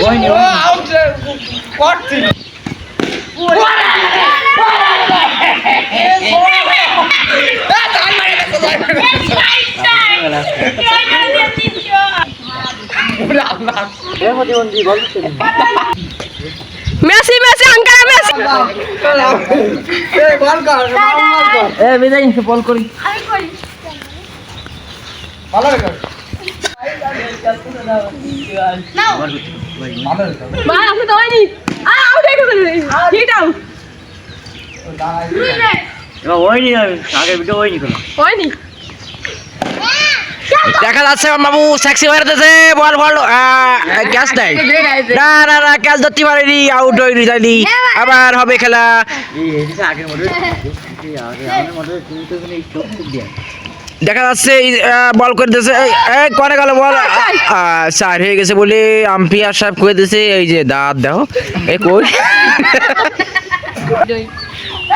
ওইনি out করছিল Messi Messi আঙ্কার Messi এই বল কর এ বিদায় বল করি আমি করি ভালো কর নাও ভালো ভাই আপনি তো হয়নি আউট হয়ে গেছে হিট আউট এবার হয়নি আগে ভিডিও হয়নি কোনো হয়নি দেখা যাচ্ছে আমার বাবু সেক্সি মারতেছে বল বল ক্যাচ দেয় না না না ক্যাচ ধরতে পারেনি আউট হয়ে যায়নি আবার হবে খেলা এই এদিকে আগের মধ্যে আগের মধ্যে তুমি তো এই চোখ দিয়ে দেখা যাচ্ছে বল করে দিয়েছে এই কোনে গেল বল চার হয়ে গেছে বলে আম্পায়ার সাহেব করে দিয়েছে এই যে দাঁত দেখো এই কই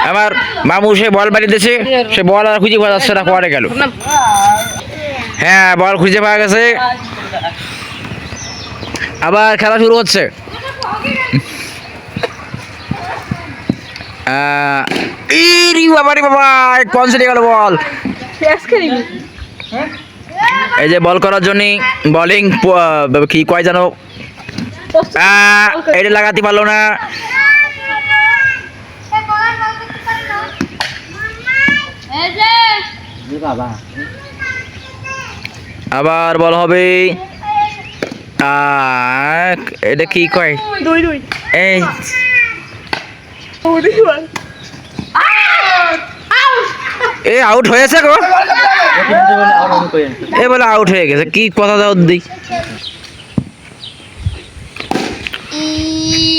আমার মামু সে বল বাড়ি দিয়েছে সে বল আর খুঁজে পাওয়া যাচ্ছে না কোনে গেল হ্যাঁ বল খুঁজে পাওয়া গেছে আবার খেলা শুরু হচ্ছে বাবারে বাবা কোন সাইডে গেল বল এই যে বল করার জন্য বোলিং কি কয় জানো এটা লাগাতে পারলো না বাবা আবার বল হবে এটা কি কয় দুই দুই এই এ আউট হয়েছে গো এ বলে আউট হয়ে গেছে কি কথা দাও দিই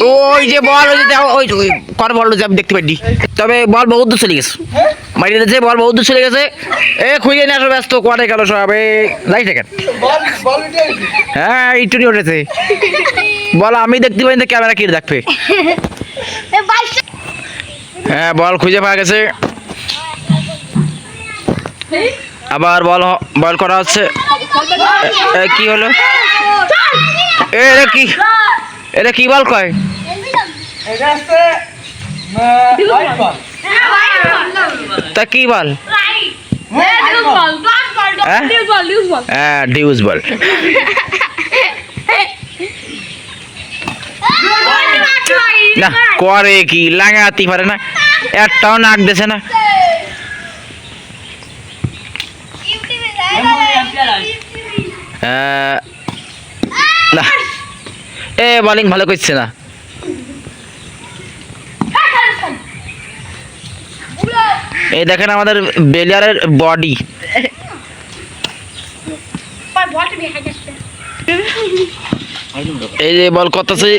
ওই যে বল ওই যে ওই কর বল আমি দেখতে পাইনি তবে বল বহুত দূর চলে গেছে মারিয়ে দিয়েছে বল বহুত দূর চলে গেছে এ খুঁজে নিয়ে আসো ব্যস্ত কোয়ারে গেল সব যাই সেকেন্ড বল বল উঠে হ্যাঁ একটু নিয়ে উঠেছে বল আমি দেখতে পাইনি তো ক্যামেরা কি দেখবে হ্যাঁ বল খুঁজে পাওয়া গেছে আবার বল বল করা হচ্ছে কি হলো এটা কি বল কয় এটা আছে রাইট বল তা কি বল হ্যাঁ ডিউজ বল না করে কি লাগাতে পারে না একটাও নাক দেছে না না এ বোলিং ভালো করছে না এই দেখেন আমাদের বেলিয়ারের বডি এই যে বল করতেছে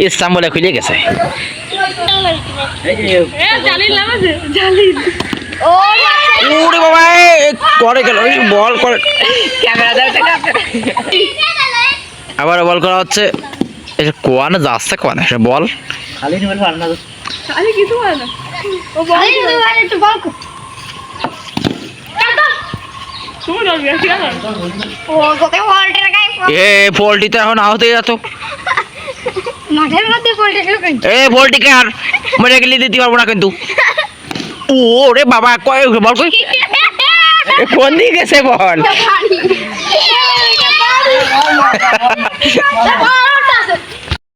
ইস্তাম্বুলে খুলে গেছে ওরে বাবা করে গেল বল করে আবার বল করা হচ্ছে এটা কোয়ানে যাচ্ছে কোয়ানে সে বল খালি নিয়ে বল না খালি কিছু হয় না ও বল একটু বল কর শুন না কি আছে ও কোথায় বলটা লাগাই এ পোল্ট্রি তো এখন আহত হয়ে যেত মাঠের মধ্যে বলটা লাগাই এ পোল্ট্রি কে আর মরে গেলে দিতে পারবো না কিন্তু ওরে বাবা কয় বল কই কোন দিকে গেছে বল